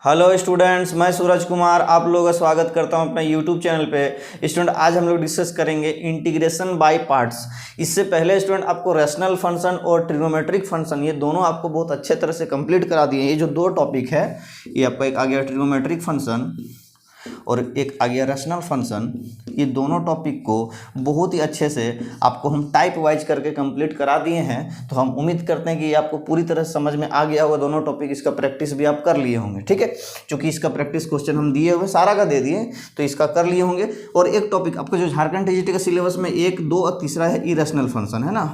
Hello students, मैं सूरज कुमार आप लोगों का स्वागत करता हूं अपने यूट्यूब चैनल पे। स्टूडेंट आज हम लोग डिस्कस करेंगे इंटीग्रेशन बाय पार्ट्स। इससे पहले स्टूडेंट आपको रैशनल फंक्शन और ट्रिग्नोमेट्रिक फंक्शन ये दोनों आपको बहुत अच्छे तरह से कंप्लीट करा दिए। ये जो दो टॉपिक है, ये आपका एक आ गया ट्रिग्नोमेट्रिक फंक्शन और एक आ गया रैशनल फंक्शन। ये दोनों टॉपिक को बहुत ही अच्छे से आपको हम टाइप वाइज करके कंप्लीट करा दिए हैं। तो हम उम्मीद करते हैं कि ये आपको पूरी तरह से समझ में आ गया होगा दोनों टॉपिक। इसका प्रैक्टिस भी आप कर लिए होंगे, ठीक है। क्योंकि इसका प्रैक्टिस क्वेश्चन हम दिए हुए सारा का दे दिए, तो इसका कर लिए होंगे। और एक टॉपिक आपका जो झारखंड टीजीटी का सिलेबस में 1, 2 और तीसरा है इरेशनल फंक्शन, है ना।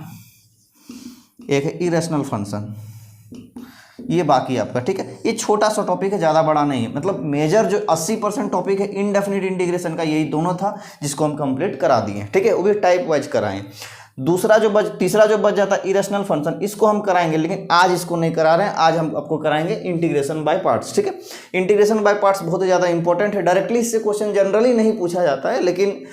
एक है इरेशनल फंक्शन, ये बाकी आपका, ठीक है। ये छोटा सा टॉपिक है, ज़्यादा बड़ा नहीं है। मतलब मेजर जो 80% टॉपिक है इनडेफिनिट इंटीग्रेशन का, यही दोनों था जिसको हम कंप्लीट करा दिए, ठीक है। वो भी टाइप वाइज कराएं। तीसरा जो बच जाता है इरेशनल फंक्शन, इसको हम कराएंगे, लेकिन आज इसको नहीं करा रहे हैं। आज हम आपको कराएंगे इंटीग्रेशन बाय पार्ट्स, ठीक है। इंटीग्रेशन बाय पार्ट्स बहुत ज़्यादा इंपॉर्टेंट है। डायरेक्टली इससे क्वेश्चन जनरली नहीं पूछा जाता है, लेकिन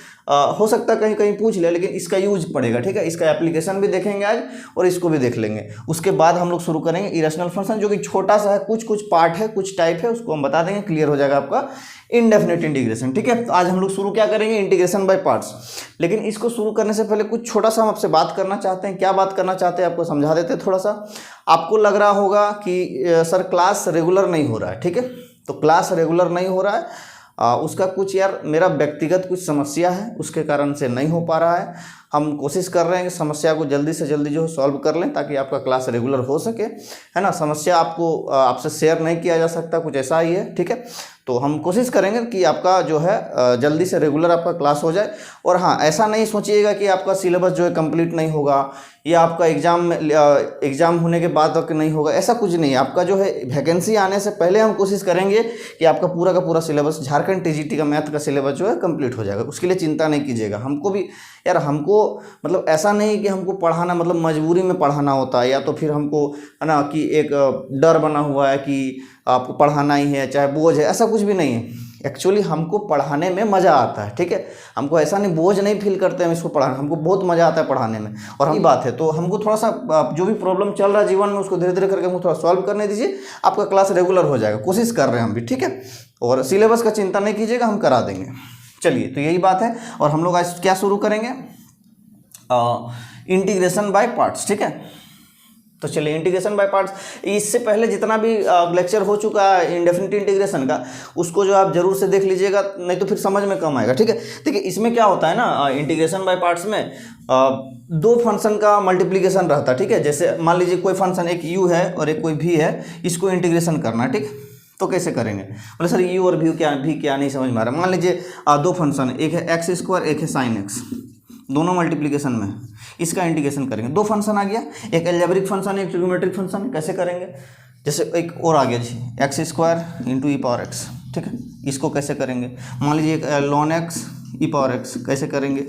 हो सकता है कहीं कहीं पूछ ले, लेकिन इसका यूज पड़ेगा, ठीक है। इसका एप्लीकेशन भी देखेंगे आज और इसको भी देख लेंगे। उसके बाद हम लोग शुरू करेंगे इरेशनल फंक्शन, जो कि छोटा सा है, कुछ पार्ट है, कुछ टाइप है, उसको हम बता देंगे, क्लियर हो जाएगा आपका इनडेफिनिट इंटीग्रेशन, ठीक है। तो आज हम लोग शुरू क्या करेंगे, इंटीग्रेशन बाय पार्ट्स। लेकिन इसको शुरू करने से पहले कुछ छोटा सा हम आपसे बात करना चाहते हैं। क्या बात करना चाहते हैं आपको समझा देते हैं थोड़ा सा। आपको लग रहा होगा कि सर क्लास रेगुलर नहीं हो रहा है, ठीक है। तो क्लास रेगुलर नहीं हो रहा है, उसका कुछ यार मेरा व्यक्तिगत कुछ समस्या है, उसके कारण से नहीं हो पा रहा है। हम कोशिश कर रहे हैं कि समस्या को जल्दी से जल्दी जो है सॉल्व कर लें, ताकि आपका क्लास रेगुलर हो सके, है ना। समस्या आपको आपसे शेयर नहीं किया जा सकता, कुछ ऐसा ही है, ठीक है। तो हम कोशिश करेंगे कि आपका जो है जल्दी से रेगुलर आपका क्लास हो जाए। और हाँ, ऐसा नहीं सोचिएगा कि आपका सिलेबस जो है कंप्लीट नहीं होगा या आपका एग्ज़ाम होने के बाद तक नहीं होगा, ऐसा कुछ नहीं है। आपका जो है वैकेंसी आने से पहले हम कोशिश करेंगे कि आपका पूरा का पूरा सिलेबस, झारखंड टीजीटी का मैथ का सिलेबस जो है कंप्लीट हो जाएगा। उसके लिए चिंता नहीं कीजिएगा। हमको भी यार, हमको मतलब ऐसा नहीं कि हमको पढ़ाना मतलब मजबूरी में पढ़ाना होता है, या तो फिर हमको है ना कि एक डर बना हुआ है कि आपको पढ़ाना ही है, चाहे बोझ है, ऐसा कुछ भी नहीं है। एक्चुअली हमको पढ़ाने में मज़ा आता है, ठीक है। हमको ऐसा नहीं बोझ नहीं फील करते हम इसको पढ़ाना, हमको बहुत मज़ा आता है पढ़ाने में। और हम बात है, तो हमको थोड़ा सा जो भी प्रॉब्लम चल रहा है जीवन में, उसको धीरे धीरे करके हमको थोड़ा सॉल्व करने दीजिए। आपका क्लास रेगुलर हो जाएगा, कोशिश कर रहे हैं हम भी, ठीक है। और सिलेबस का चिंता नहीं कीजिएगा, हम करा देंगे। चलिए, तो यही बात है। और हम लोग आज क्या शुरू करेंगे, इंटीग्रेशन बाय पार्ट्स, ठीक है। तो चलिए, इंटीग्रेशन बाय पार्ट्स। इससे पहले जितना भी लेक्चर हो चुका है इंडेफिनिट इंटीग्रेशन का, उसको जो आप जरूर से देख लीजिएगा, नहीं तो फिर समझ में कम आएगा, ठीक है। देखिए, इसमें क्या होता है ना, इंटीग्रेशन बाय पार्ट्स में दो फंक्शन का मल्टीप्लिकेशन रहता है, ठीक है। जैसे मान लीजिए कोई फंक्शन, एक u है और एक कोई v है, इसको इंटीग्रेशन करना है, ठीक। तो कैसे करेंगे, बोले सर u और v क्या नहीं समझ में आ रहा है। मान लीजिए दो फंक्शन, एक है x², एक है sin x, दोनों मल्टीप्लिकेशन में, इसका इंटीग्रेशन करेंगे। दो फंक्शन आ गया, एक अलजेब्रिक फंक्शन है, एक ट्रिग्नोमेट्रिक फंक्शन है। कैसे करेंगे, जैसे एक और आ गया जी, x² × e⁻x, ठीक है। इसको कैसे करेंगे, मान लीजिए एक ln x e⁻x, कैसे करेंगे,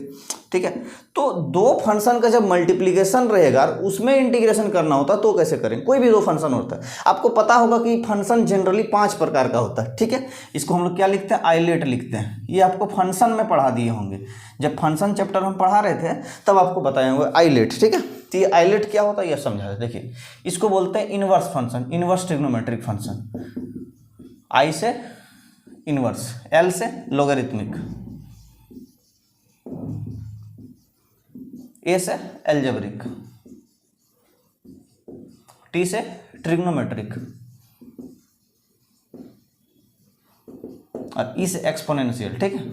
ठीक है। तो दो फंक्शन का जब मल्टीप्लिकेशन रहेगा, उसमें इंटीग्रेशन करना होता है, तो कैसे करें। कोई भी दो फंक्शन होता है, आपको पता होगा कि फंक्शन जनरली 5 प्रकार का होता है, ठीक है। इसको हम लोग क्या लिखते हैं, आइलेट लिखते हैं। ये आपको फंक्शन में पढ़ा दिए होंगे, जब फंक्शन चैप्टर हम पढ़ा रहे थे तब आपको बताए होंगे आइलेट, ठीक है। तो ये आइलेट क्या होता है, ये समझा रहे। देखिए, इसको बोलते हैं inverse function, inverse trigonometric function. I से इनवर्स, एल से लोगरिथमिक, ए से एल्जेब्रिक, टी से ट्रिग्नोमेट्रिक और ई से एक्सपोनेंशियल, ठीक है।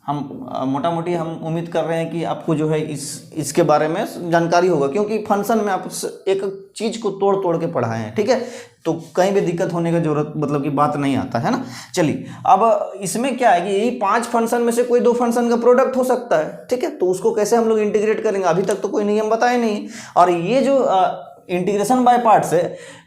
हम मोटा मोटी हम उम्मीद कर रहे हैं कि आपको जो है इसके बारे में जानकारी होगा, क्योंकि फंक्शन में आप एक चीज़ को तोड़ तोड़ के पढ़ाए हैं, ठीक है। तो कहीं भी दिक्कत होने की जरूरत मतलब की बात नहीं आता है ना। चलिए, अब इसमें क्या है कि यही 5 फंक्शन में से कोई 2 फंक्शन का प्रोडक्ट हो सकता है, ठीक है। तो उसको कैसे हम लोग इंटीग्रेट करेंगे, अभी तक तो कोई नियम बताए नहीं। और ये जो इंटीग्रेशन बाय पार्ट से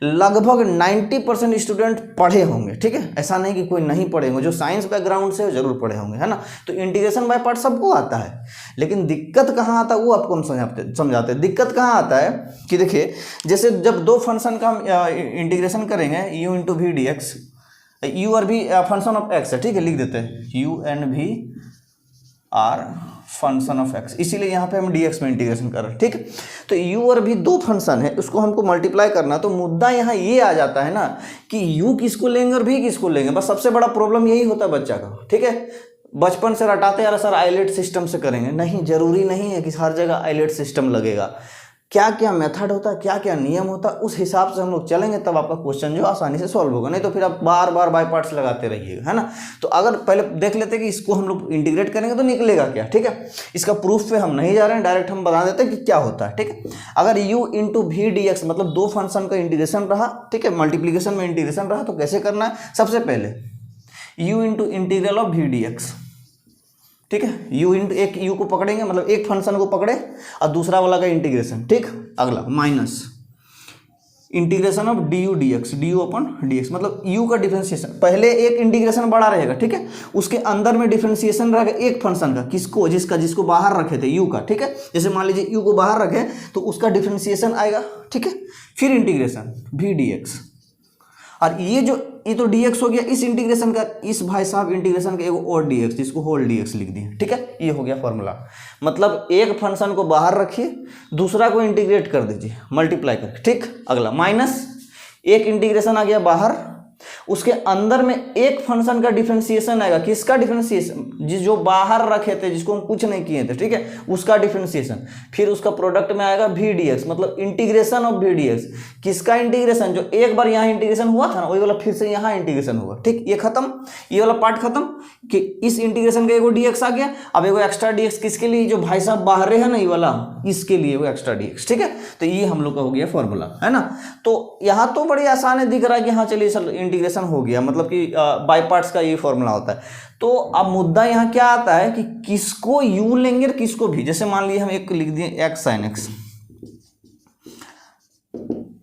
लगभग 90% स्टूडेंट पढ़े होंगे, ठीक है। ऐसा नहीं कि कोई नहीं पढ़े होंगे, जो साइंस बैकग्राउंड से जरूर पढ़े होंगे, है ना। तो इंटीग्रेशन बाय पार्ट सबको आता है, लेकिन दिक्कत कहाँ आता है वो आपको हम समझाते हैं। दिक्कत कहाँ आता है कि देखिए, जैसे जब दो फंक्शन का हम इंटीग्रेशन करेंगे, u × v dx, u और v फंक्शन ऑफ x है, ठीक है। लिख देते हैं u and v are function of x, इसीलिए यहाँ पे हम dx में इंटीग्रेशन कर रहे हैं, ठीक है। तो u और v दो फंक्शन है, उसको हमको मल्टीप्लाई करना। तो मुद्दा यहाँ ये आ जाता है ना कि u किसको लेंगे और v किसको लेंगे, बस सबसे बड़ा प्रॉब्लम यही होता है बच्चा का, ठीक है। बचपन से रटाते यार सर आइलेट सिस्टम से करेंगे, नहीं, जरूरी नहीं है कि हर जगह आइलेट सिस्टम लगेगा। क्या क्या मेथड होता है, क्या क्या नियम होता है, उस हिसाब से हम लोग चलेंगे, तब आपका क्वेश्चन जो आसानी से सॉल्व होगा। नहीं तो फिर आप बार बार बाय पार्ट्स लगाते रहिएगा, है ना। तो अगर पहले देख लेते हैं कि इसको हम लोग इंटीग्रेट करेंगे तो निकलेगा क्या, ठीक है। इसका प्रूफ पे हम नहीं जा रहे हैं, डायरेक्ट हम बता देते हैं कि क्या होता है, ठीक है। अगर u into v d x मतलब दो फंक्शन का इंटीग्रेशन रहा, ठीक है, मल्टीप्लीकेशन में इंटीग्रेशन रहा, तो कैसे करना है। सबसे पहले u into integral of v d x, ठीक है। u इंटू एक u को पकड़ेंगे, मतलब एक फंक्शन को पकड़े और दूसरा वाला का इंटीग्रेशन, ठीक। अगला minus integration of D U D x, D you upon D x, मतलब u का डिफरेंशिएशन। पहले एक इंटीग्रेशन बड़ा रहेगा, ठीक है, उसके अंदर में डिफरेंशिएशन रहेगा एक फंक्शन का, किसको, जिसको बाहर रखे थे u का, ठीक है। जैसे मान लीजिए u को बाहर रखे तो उसका डिफरेंशिएशन आएगा, ठीक है। फिर इंटीग्रेशन वी डी एक्स, और ये तो dx हो गया इस इंटीग्रेशन का, इस भाई साहब इंटीग्रेशन का एक और dx, जिसको होल dx लिख दिए, ठीक है। ये हो गया फॉर्मूला। मतलब एक फंक्शन को बाहर रखिए, दूसरा को इंटीग्रेट कर दीजिए मल्टीप्लाई करके, ठीक। अगला माइनस एक इंटीग्रेशन आ गया बाहर, उसके अंदर में एक फंक्शन का डिफरेंशिएशन आएगा, किसका डिफरेंशिएशन, जो बाहर रखे थे, जिसको हम कुछ नहीं किए थे, ठीक है, उसका डिफरेंशिएशन। फिर उसका प्रोडक्ट में आएगा वी डी एक्स, मतलब integration of v d x, किसका इंटीग्रेशन, जो एक बार यहाँ इंटीग्रेशन हुआ था ना वही वाला फिर से यहाँ इंटीग्रेशन हुआ, ठीक। ये खत्म, ये वाला पार्ट खत्म कि इस इंटीग्रेशन का एगो डी एक्स आ गया। अब एगो एक्स्ट्रा डी एक्स किसके लिए, जो भाई साहब बाहर है ना ये वाला, इसके लिए वो एक्स्ट्रा डी एक्स, ठीक है। तो ये हम लोग का हो गया फॉर्मूला, है ना। तो यहाँ तो बड़ी आसान है, दिख रहा है कि हाँ चलिए सर इंटीग्रेशन हो गया, मतलब कि बाय पार्ट्स का ये फॉर्मूला होता है। तो अब मुद्दा यहाँ क्या आता है कि किसको u लेंगे और किसको भी। जैसे मान लीजिए हम एक लिख दिए x sin x,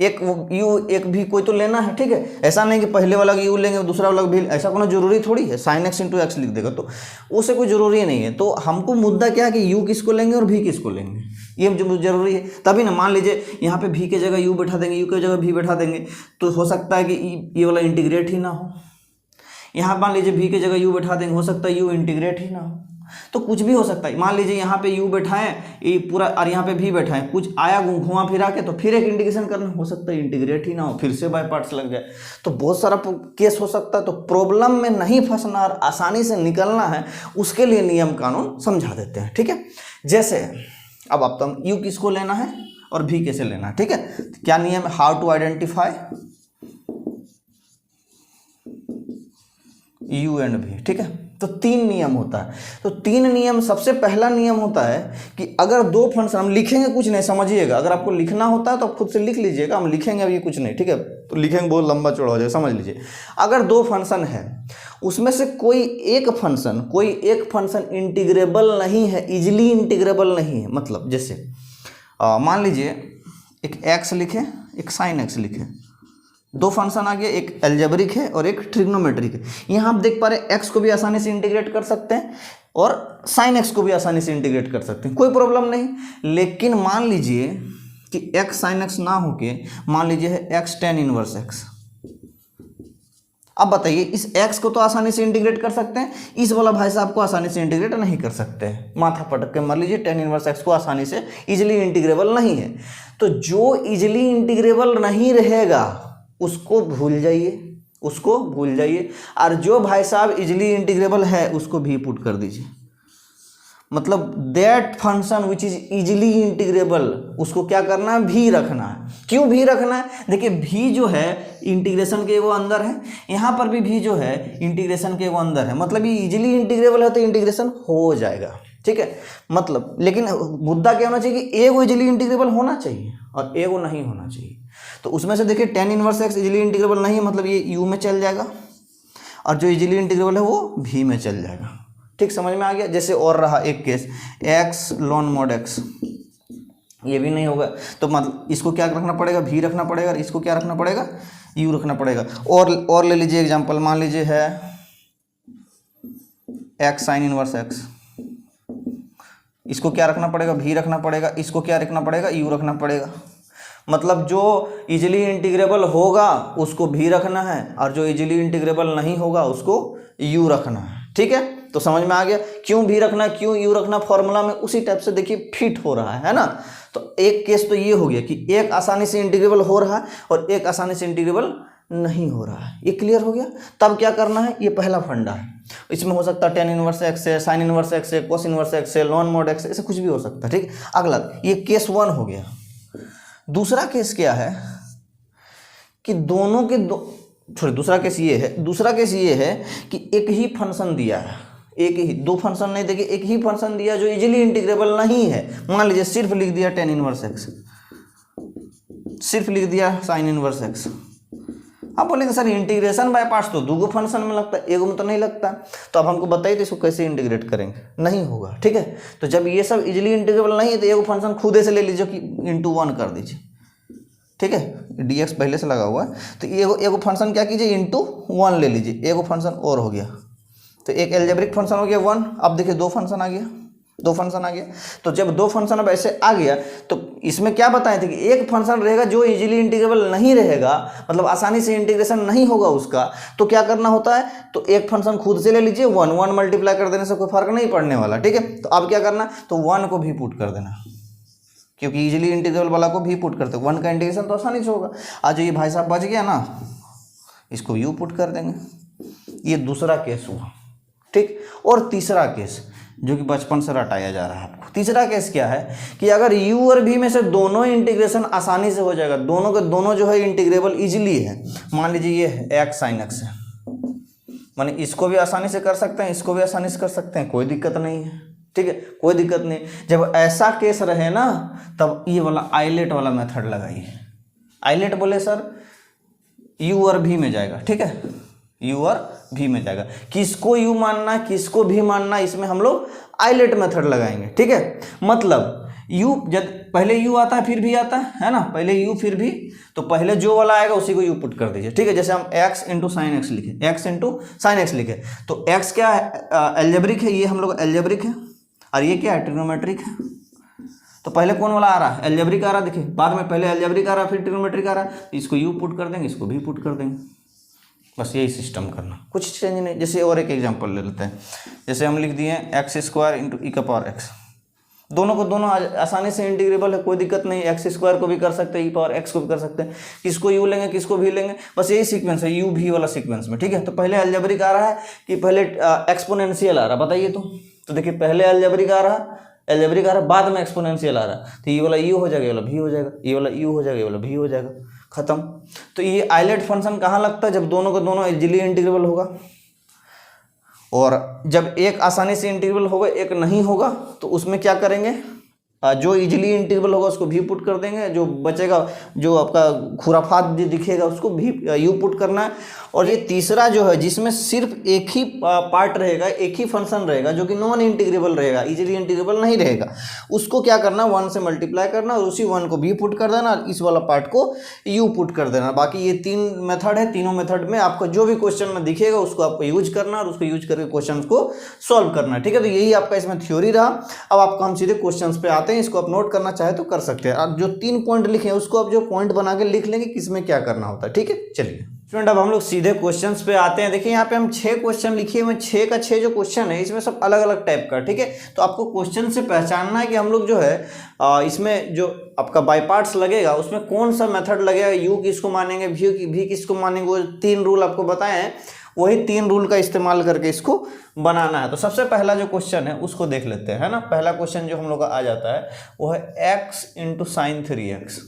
एक u एक भी कोई तो लेना है, ठीक है। ऐसा नहीं कि पहले वाला u लेंगे दूसरा वाला भी, ऐसा कोनो जरूरी थोड़ी है। sin x इंटू एक्स लिख देगा तो उससे कोई जरूरी नहीं है। तो हमको मुद्दा क्या है कि u किसको लेंगे और v किसको लेंगे, ये जो जरूरी है। तभी ना, मान लीजिए यहाँ पे v की जगह u बैठा देंगे, u की जगह v बैठा देंगे, तो हो सकता है कि ये वाला इंटीग्रेट ही ना हो। यहाँ मान लीजिए v की जगह u बैठा देंगे, हो सकता है u इंटीग्रेट ही ना हो। तो कुछ भी हो सकता है। मान लीजिए यहाँ पे u बैठाएं ये पूरा, और यहाँ पे v बैठाएं, कुछ आया घुमा फिरा के, तो फिर एक इंटीग्रेशन करना, हो सकता है इंटीग्रेट ही ना हो, फिर से बाय पार्ट्स लग जाए। तो बहुत सारा केस हो सकता है। तो प्रॉब्लम में नहीं फंसना और आसानी से निकलना है, उसके लिए नियम कानून समझा देते हैं, ठीक है। जैसे अब आप तो u किसको लेना है और v कैसे लेना है, ठीक है। क्या नियम है, how to identify u and v, ठीक है। तो तीन नियम होता है। तो तीन नियम, सबसे पहला नियम होता है कि अगर दो फंक्शन, हम लिखेंगे कुछ नहीं, समझिएगा, अगर आपको लिखना होता है तो आप खुद से लिख लीजिएगा, हम लिखेंगे अभी कुछ नहीं, ठीक है। तो लिखेंगे बहुत लंबा चौड़ा हो जाए, समझ लीजिए। अगर दो फंक्शन है, उसमें से कोई एक फंक्शन इंटीग्रेबल नहीं है, इजिली इंटीग्रेबल नहीं है। मतलब जैसे मान लीजिए एक x लिखे, एक sin x लिखे, दो फंक्शन आ गया, एक एल्जेब्रिक है और एक ट्रिग्नोमेट्रिक है। यहाँ आप देख पा रहे हैं x को भी आसानी से इंटीग्रेट कर सकते हैं और sin x को भी आसानी से इंटीग्रेट कर सकते हैं, कोई प्रॉब्लम नहीं। लेकिन मान लीजिए कि x sin x ना होके मान लीजिए है x tan इनवर्स x। अब बताइए, इस x को तो आसानी से इंटीग्रेट कर सकते हैं, इस वाला भाई साहब को आसानी से इंटीग्रेट नहीं कर सकते हैं। माथा पटक के मान लीजिए tan इनवर्स x को आसानी से इजिली इंटीग्रेबल नहीं है। तो जो इजिली इंटीग्रेबल नहीं रहेगा उसको भूल जाइए, और जो भाई साहब इजिली इंटीग्रेबल है उसको भी पुट कर दीजिए। मतलब that function which is easily integrable, उसको क्या करना है, भी रखना है। क्यों भी रखना है, देखिए भी जो है इंटीग्रेशन के वो अंदर है, यहाँ पर भी जो है इंटीग्रेशन के वो अंदर है। मतलब ये इजिली इंटीग्रेबल है तो इंटीग्रेशन हो जाएगा, ठीक है। मतलब लेकिन मुद्दा क्या होना चाहिए कि एगो इजिली इंटीग्रेबल होना चाहिए और एगो नहीं होना चाहिए। तो उसमें से देखिए tan inverse x easily integrable नहीं है, मतलब ये u में चल जाएगा, और जो इजिली इंटीग्रेबल है वो v में चल जाएगा। ठीक, समझ में आ गया। जैसे और रहा एक case x ln mod x, ये भी नहीं होगा, तो मतलब इसको क्या रखना पड़ेगा, v रखना पड़ेगा, और इसको क्या रखना पड़ेगा, u रखना पड़ेगा। और ले लीजिए एग्जांपल, मान लीजिए है x sin इनवर्स x, इसको क्या रखना पड़ेगा, v रखना पड़ेगा, इसको क्या रखना पड़ेगा, u रखना पड़ेगा। मतलब जो इजिली इंटीग्रेबल होगा उसको भी रखना है, और जो इजिली इंटीग्रेबल नहीं होगा उसको u रखना है, ठीक है। तो समझ में आ गया क्यों भी रखना, क्यों यू रखना फॉर्मूला में, उसी टाइप से देखिए फिट हो रहा है ना। तो एक केस तो ये हो गया कि एक आसानी से इंटीग्रेबल हो रहा है और एक आसानी से इंटीग्रेबल नहीं हो रहा है। ये क्लियर हो गया। तब क्या करना है, ये पहला फंडा है। इसमें हो सकता है tan इनवर्स x है, sin इनवर्स x है, cos इनवर्स x है, ln mod x है, ऐसे कुछ भी हो सकता है। ठीक, अगला ये केस 1 हो गया। दूसरा केस क्या है कि दोनों के दूसरा केस ये है, दूसरा केस ये है कि एक ही फंक्शन दिया है, एक ही, दो फंक्शन नहीं, देखिए एक ही फंक्शन दिया जो इजीली इंटीग्रेबल नहीं है। मान लीजिए सिर्फ लिख दिया tan इनवर्स x, सिर्फ लिख दिया sin इनवर्स x। आप बोलेंगे सर इंटीग्रेशन बाय पार्ट्स तो दूगो फंक्शन में लगता है, एगो में तो नहीं लगता। तो अब हमको बताइए तो इसको कैसे इंटीग्रेट करेंगे, नहीं होगा। ठीक है, तो जब ये सब इजीली इंटीग्रेबल नहीं है तो एगो फंक्शन खुदे से ले लीजिए कि इंटू 1 कर दीजिए। ठीक है, dx पहले से लगा हुआ है, तो एगो फंक्शन क्या कीजिए इंटू 1 ले लीजिए, एगो फंक्शन और हो गया। तो एक एल्जेब्रिक फंक्शन हो गया 1। अब देखिए दो फंक्शन आ गया, दो फंक्शन आ गया। तो जब दो फंक्शन अब ऐसे आ गया तो इसमें क्या बताए थे कि एक फंक्शन रहेगा जो इजीली इंटीग्रेबल नहीं रहेगा, मतलब आसानी से इंटीग्रेशन नहीं होगा उसका। तो क्या करना होता है, तो एक फंक्शन खुद से ले लीजिए 1 मल्टीप्लाई कर देने से कोई फर्क नहीं पड़ने वाला। ठीक है, तो अब क्या करना, तो 1 को भी पुट कर देना, क्योंकि इजीली इंटीग्रेबल वाला को भी पुट करते, 1 का इंटीग्रेशन तो आसानी से होगा। आज ये भाई साहब बच गया ना, इसको यू पुट कर देंगे। ये दूसरा केस हुआ। ठीक, और तीसरा केस जो कि बचपन से रटाया जा रहा है आपको, तीसरा केस क्या है कि अगर u और v में से दोनों इंटीग्रेशन आसानी से हो जाएगा, दोनों के दोनों जो है इंटीग्रेबल इजीली है। मान लीजिए ये x sin x है, माने इसको भी आसानी से कर सकते हैं, इसको भी आसानी से कर सकते हैं, कोई दिक्कत नहीं है। ठीक है, कोई दिक्कत नहीं। जब ऐसा केस रहे ना तब ये वाला आइलेट वाला मेथड लगाइए। आइलेट बोले सर u और v में जाएगा। ठीक है, u और v में जाएगा। किसको u मानना है किसको v मानना है, इसमें हम लोग आइलेट मेथड लगाएंगे। ठीक है, मतलब u जब पहले u आता है फिर v आता है ना, पहले u फिर v, तो पहले जो वाला आएगा उसी को u पुट कर दीजिए। ठीक है, जैसे हम x इंटू साइन एक्स लिखे, x इंटू साइन एक्स लिखे, तो x क्या है, एल्जेब्रिक है, ये हम लोग एल्जेब्रिक है, और ये क्या है, ट्रिग्नोमेट्रिक है। तो पहले कौन वाला आ रहा है, एल्जेब्रिक आ रहा है, देखिए बाद में पहले एल्जेब्रिक आ रहा है फिर ट्रिग्नोमेट्रिक आ रहा है, तो इसको u पुट कर देंगे, इसको भी पुट कर देंगे। बस यही सिस्टम करना, कुछ चेंज नहीं। जैसे और एक एग्जांपल ले लेते हैं, जैसे हम लिख दिए x² इंटू ई का पावर x, दोनों को दोनों आसानी से इंटीग्रेबल है, कोई दिक्कत नहीं। x² को भी कर सकते हैं, ई पावर x को भी कर सकते हैं, किसको u लेंगे किसको भी लेंगे, बस यही सीक्वेंस है u v वाला सीक्वेंस में। ठीक है, तो पहले अलजेब्रिक आ रहा है कि पहले एक्सपोनेंशियल आ रहा है, बताइए। तो देखिए पहले अलजेब्रिक आ रहा है, एल्जेब्रिक आ रहा है, बाद में एक्सपोनेंशियल आ रहा है, तो ये वाला u हो जाएगा, ये वाला v हो जाएगा, ये वाला u हो जाएगा, ये वाला v हो जाएगा, खत्म। तो ये आइलेट फंक्शन कहाँ लगता है, जब दोनों का दोनों इजीली इंटीग्रेबल होगा, और जब एक आसानी से इंटीग्रेबल होगा एक नहीं होगा, तो उसमें क्या करेंगे, जो इजीली इंटीग्रेबल होगा उसको भी पुट कर देंगे, जो बचेगा जो आपका खुराफात जो दिखेगा उसको भी यू पुट करना है। और ये तीसरा जो है जिसमें सिर्फ एक ही पार्ट रहेगा, एक ही फंक्शन रहेगा जो कि नॉन इंटीग्रेबल रहेगा, इजीली इंटीग्रेबल नहीं रहेगा, उसको क्या करना, 1 से मल्टीप्लाई करना और उसी 1 को भी पुट कर देना, इस वाला पार्ट को यू पुट कर देना। बाकी ये 3 मेथड है, तीनों मेथड में आपको जो भी क्वेश्चन में दिखेगा उसको आपको यूज करना और उसको यूज करके क्वेश्चन को सॉल्व करना। ठीक है, तो यही आपका इसमें थ्योरी रहा। अब आपको हम सीधे क्वेश्चन पे आते हैं, इसको आप नोट करना चाहे तो कर सकते हैं। आप जो 3 पॉइंट लिखे हैं उसको आप जो पॉइंट बना के लिख लेंगे किसमें क्या करना होता है। ठीक है, चलिए स्टूडेंट अब हम लोग सीधे क्वेश्चंस पे आते हैं। देखिए यहाँ पे हम 6 क्वेश्चन लिखे हुए, 6 का 6 जो क्वेश्चन है इसमें सब अलग अलग टाइप का। ठीक है, तो आपको क्वेश्चन से पहचानना है कि हम लोग जो है इसमें जो आपका बाय पार्ट्स लगेगा उसमें कौन सा मेथड लगेगा, यू किसको मानेंगे, भी किसको मानेंगे, वो 3 रूल आपको बताए हैं, वही 3 रूल का इस्तेमाल करके इसको बनाना है। तो सबसे पहला जो क्वेश्चन है उसको देख लेते हैं, है ना। पहला क्वेश्चन जो हम लोग का आ जाता है वो है x into sine 3x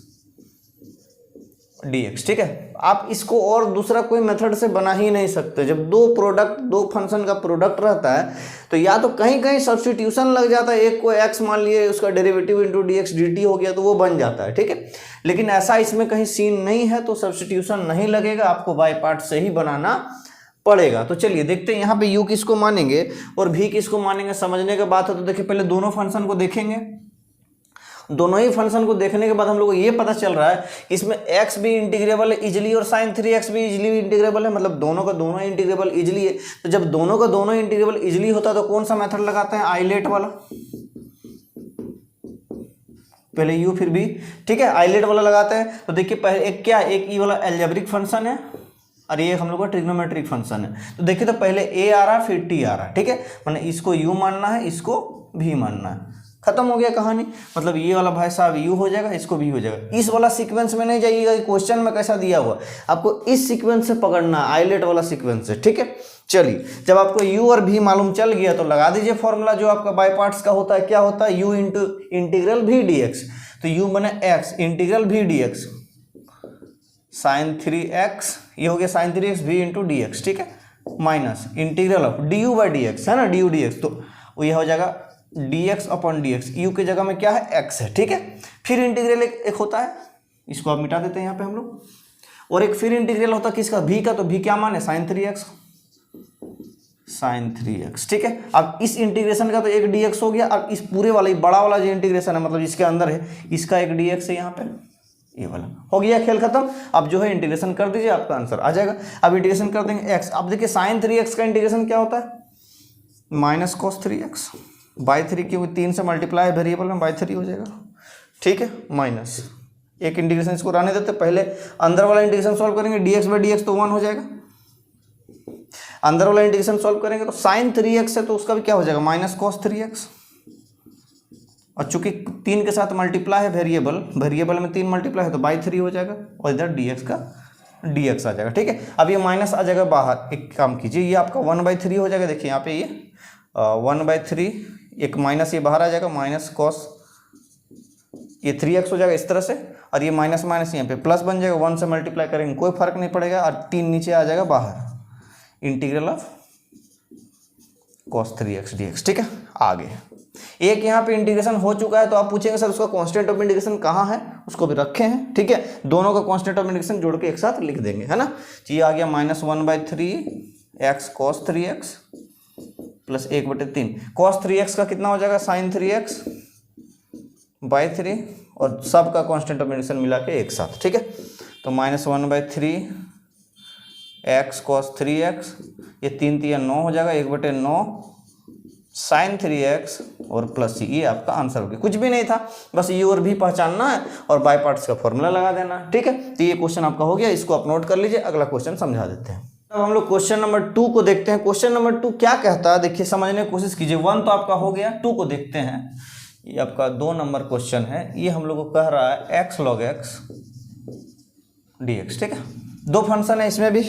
dx। ठीक है, आप इसको और दूसरा कोई मेथड से बना ही नहीं सकते। जब दो फंक्शन का प्रोडक्ट रहता है तो या तो कहीं कहीं सब्स्टिट्यूशन लग जाता है, एक को x मान लिए उसका डेरिवेटिव इंटू dx dt हो गया तो वो बन जाता है। ठीक है, लेकिन ऐसा इसमें कहीं सीन नहीं है तो सब्स्टिट्यूशन नहीं लगेगा, आपको बाय पार्ट से ही बनाना पड़ेगा। तो चलिए देखते हैं यहाँ पे u किसको मानेंगे और v किसको मानेंगे, समझने के बाद है। तो देखिए पहले दोनों फंक्शन को देखेंगे, दोनों ही फंक्शन को देखने के बाद हम लोग को ये पता चल रहा है इसमें x भी इंटीग्रेबल है इजीली और sin 3x भी इजीली इंटीग्रेबल है, मतलब दोनों का दोनों इंटीग्रेबल इजीली है। तो जब दोनों का दोनों इंटीग्रेबल इजीली होता है तो कौन सा मेथड लगाते हैं, आइलेट वाला, पहले u फिर v। ठीक है, आइलेट वाला लगाते हैं। तो देखिए पहले एक क्या, एक ई वाला एल्जेब्रिक फंक्शन है और ये हम लोग का ट्रिग्नोमेट्रिक फंक्शन है। तो देखिए तो पहले ए आ रहा है फिर टी आ रहा है, ठीक है, मैंने इसको यू मानना है, इसको भी मानना है, खत्म हो गया कहानी। मतलब ये वाला भाई साहब यू हो जाएगा, इसको भी हो जाएगा। इस वाला सीक्वेंस में नहीं जाइएगा, क्वेश्चन में कैसा दिया हुआ, आपको इस सीक्वेंस से पकड़ना है, आइलेट वाला सीक्वेंस से, ठीक है। चलिए जब आपको u और v मालूम चल गया तो लगा दीजिए फॉर्मूला जो आपका बाय पार्ट्स का होता है। क्या होता है, u into integral v dx। तो u बने x integral v dx sine 3x, ये हो गया sine 3x v into d x, ठीक है, minus integral of du by d x है ना, du dx, तो यह हो जाएगा dx अपॉन dx, u की जगह में क्या है x है, ठीक है। फिर इंटीग्रल एक होता है, इसको आप मिटा देते हैं यहाँ पे हम लोग, और एक फिर इंटीग्रल होता है किसका, v का, तो v क्या मान है साइन 3x, साइन 3x, ठीक है। अब इस इंटीग्रेशन का तो एक dx हो गया, अब इस पूरे वाला बड़ा वाला जो इंटीग्रेशन है मतलब इसके अंदर है, इसका एक dx है यहाँ पे, ये वाला हो गया, खेल खत्म। अब जो है इंटीग्रेशन कर दीजिए, आपका आंसर आ जाएगा। अब इंटीग्रेशन कर देंगे x, अब देखिए साइन 3x का इंटीग्रेशन क्या होता है, माइनस कॉस 3x बाई 3, क्योंकि 3 से मल्टीप्लाई वेरिएबल में बाई 3 हो जाएगा, ठीक है, माइनस एक इंटीग्रेशन इसको रहने देते, पहले अंदर वाला इंटीग्रेशन सॉल्व करेंगे, dx बाई dx तो 1 हो जाएगा, अंदर वाला इंटीग्रेशन सॉल्व करेंगे तो साइन 3x है तो उसका भी क्या हो जाएगा, माइनस कॉस 3x, और चूंकि 3 के साथ मल्टीप्लाई है वेरिएबल में 3 मल्टीप्लाई है तो बाई 3 हो जाएगा, और इधर dx का dx आ जाएगा, ठीक है। अब ये माइनस आ जाएगा बाहर, एक काम कीजिए, ये आपका 1/3 हो जाएगा, देखिए यहाँ पे ये 1/3, एक माइनस ये बाहर आ जाएगा, माइनस कॉस ये 3x हो जाएगा इस तरह से, और ये माइनस माइनस यहाँ पे प्लस बन जाएगा, 1 से मल्टीप्लाई करेंगे कोई फर्क नहीं पड़ेगा, और 3 नीचे आ जाएगा बाहर, integral of cos 3x dx, ठीक है। आगे एक यहाँ पे इंटीग्रेशन हो चुका है, तो आप पूछेंगे सर उसका कांस्टेंट ऑफ इंटीग्रेशन कहाँ है, उसको भी रखे हैं, ठीक है, दोनों का कांस्टेंट ऑफ इंटीग्रेशन जोड़ के एक साथ लिख देंगे, है ना। तो ये आ गया -1/3 x cos 3x plus 1/3 cos 3x का कितना हो जाएगा, साइन 3x बाई 3, और सब का कांस्टेंट ऑफ इंटीग्रेशन मिला के एक साथ, ठीक है। तो -1/3 x cos 3x, ये 3 3 9 हो जाएगा, 1/9 साइन 3x और प्लस ये आपका आंसर हो गया। कुछ भी नहीं था, बस u और v पहचानना है और बाय पार्ट्स का फॉर्मूला लगा देना है, ठीक है। तो ये क्वेश्चन आपका हो गया, इसको आप नोट कर लीजिए, अगला क्वेश्चन समझा देते हैं। अब हम लोग क्वेश्चन नंबर 2 को देखते हैं। क्वेश्चन नंबर 2 क्या कहता है, देखिए समझने की कोशिश कीजिए। 1 तो आपका हो गया, 2 को देखते हैं। ये आपका 2 नंबर क्वेश्चन है, ये हम लोग को कह रहा है x log x dx, ठीक है। 2 फंक्शन है इसमें भी।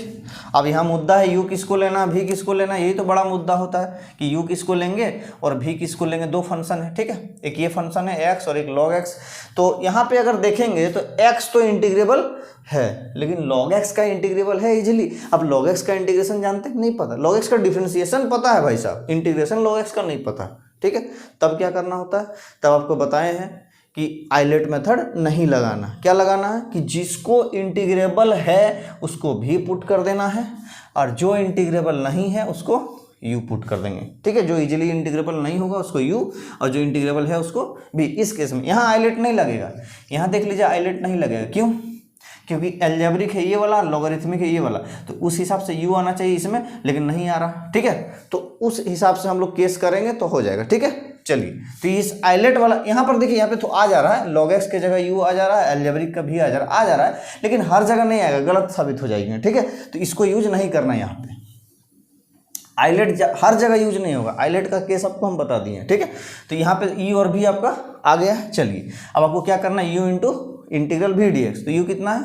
अब यहाँ मुद्दा है u किसको लेना, v किसको लेना, यही तो बड़ा मुद्दा होता है कि u किसको लेंगे और v किसको लेंगे। 2 फंक्शन है, ठीक है, एक ये फंक्शन है x और एक log x। तो यहाँ पे अगर देखेंगे तो x तो इंटीग्रेबल है, लेकिन log x का इंटीग्रेबल है इजीली। अब log x का इंटीग्रेशन जानते हैं, नहीं पता। log x का डिफरेंशिएशन पता है भाई साहब, इंटीग्रेशन log x का नहीं पता, ठीक है। तब क्या करना होता है, तब आपको बताए हैं कि आइलेट मेथड नहीं लगाना। क्या लगाना है कि जिसको इंटीग्रेबल है उसको भी पुट कर देना है, और जो इंटीग्रेबल नहीं है उसको u पुट कर देंगे, ठीक है। जो इजीली इंटीग्रेबल नहीं होगा उसको u, और जो इंटीग्रेबल है उसको भी। इस केस में यहाँ आइलेट नहीं लगेगा, यहाँ देख लीजिए आइलेट नहीं लगेगा। क्यों? क्योंकि एल्जेब्रिक है ये वाला, लॉगरिथमिक है ये वाला, तो उस हिसाब से u आना चाहिए इसमें, लेकिन नहीं आ रहा, ठीक है। तो उस हिसाब से हम लोग केस करेंगे तो हो जाएगा, ठीक है। चलिए, तो इस आइलेट वाला यहाँ पर देखिए, यहाँ पे तो आ जा रहा है, log x के जगह u आ जा रहा है, एल्जेब्रिक का भी आ जा रहा है, लेकिन हर जगह नहीं आएगा, गलत साबित हो जाएगी, ठीक है। तो इसको यूज नहीं करना यहाँ पे। आइलेट हर जगह यूज नहीं होगा, आइलेट का केस आपको हम बता दिए, ठीक है। तो यहाँ पे u और v आपका आ गया है। चलिए, अब आपको क्या करना है, u into integral v dx। तो u कितना है,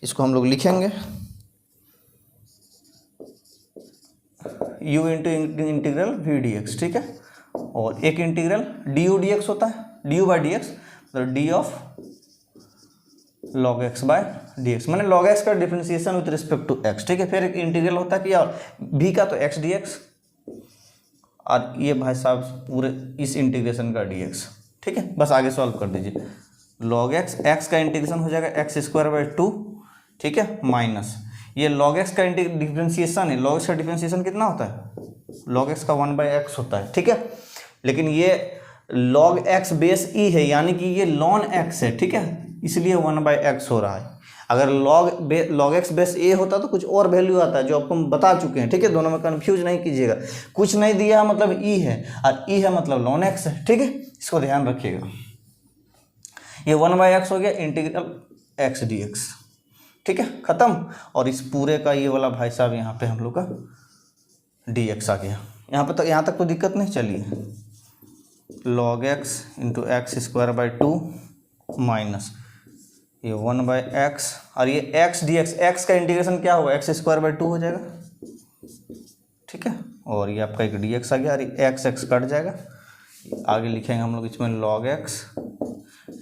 इसको हम लोग लिखेंगे u into integral v dx, ठीक है। और एक इंटीग्रल du dx होता है, du बाई dx, तो d of log x by dx, मैंने log x का differentiation with respect to x, ठीक है। फिर एक इंटीग्रल होता है कि और v का तो x dx, और ये भाई साहब पूरे इस इंटीग्रेशन का dx, ठीक है। बस आगे सॉल्व कर दीजिए। log x का इंटीग्रेशन हो जाएगा x²/2, ठीक है, माइनस ये log x का डिफरेंशिएशन है। log x का डिफरेंशिएशन कितना होता है, log x का 1/x होता है, ठीक है। लेकिन ये log x बेस e है, यानी कि ये ln x है, ठीक है, इसलिए 1/x हो रहा है। अगर log x बेस a होता तो कुछ और वैल्यू आता है, जो आपको हम बता चुके हैं, ठीक है। दोनों में कंफ्यूज नहीं कीजिएगा, कुछ नहीं दिया मतलब e है, और e है मतलब ln x है, ठीक है। इसको ध्यान रखिएगा। ये 1/x हो गया इंटीग्रल x dx, ठीक है, खत्म। और इस पूरे का ये वाला भाई साहब यहाँ पे हम लोग का dx आ गया। यहाँ तक तो दिक्कत नहीं। चलिए log x into x square by 2 minus ये 1/x और ये x dx, x का इंटीग्रेशन क्या होगा, एक्स स्क्वायर बाई 2 हो जाएगा, ठीक है। और ये आपका एक dx आ गया और ये x कट जाएगा। आगे लिखेंगे हम लोग इसमें log x